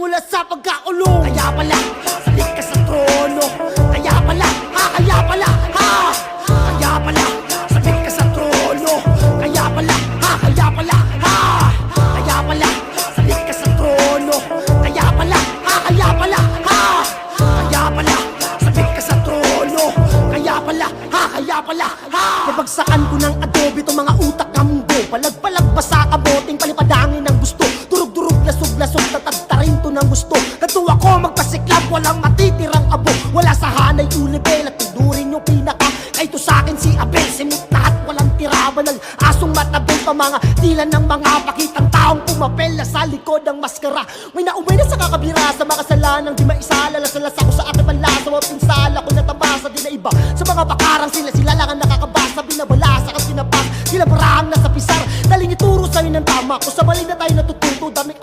mula sa pagkakulong. Kaya pala, salit ka sa trono. Kaya pala, kaya pala, kaya pala, salit ka sa trono. Kaya pala, kaya pala, kaya pala, salit ka sa trono. Kaya pala, kaya pala, kaya pala, salit ka sa trono. Kaya pala, kaya pala, nabagsakan ko ng adobe to mga utak kambo. Palag-palag pa sa kaboting palipadangin ng gusto. Durug-durug, lasog-lasog, tatagtarin to ng gusto. Natuwa ko magpasiklab, walang matitirang abo. Wala sa hanay ulibel at tudurin yung pinaka. Kahit to sa'kin si Abel, simut lahat, walang tira. Banal, asong matabel pa mga tilan ng mga pakitang taong pumapel na sa likod ng maskara. May nauwi na sa kakabira sa mga kasalanang di maisala. Lasalas ako sa aking panlasa, wag pinsala ko natabasa. Di na iba sa mga bakarang sila lang ang nakakabasa. Binabalasa at pinapas, sila parang nasa pisar. Daling ituro sa'yo ng tama, kung sa mali na tayo natututo. Dami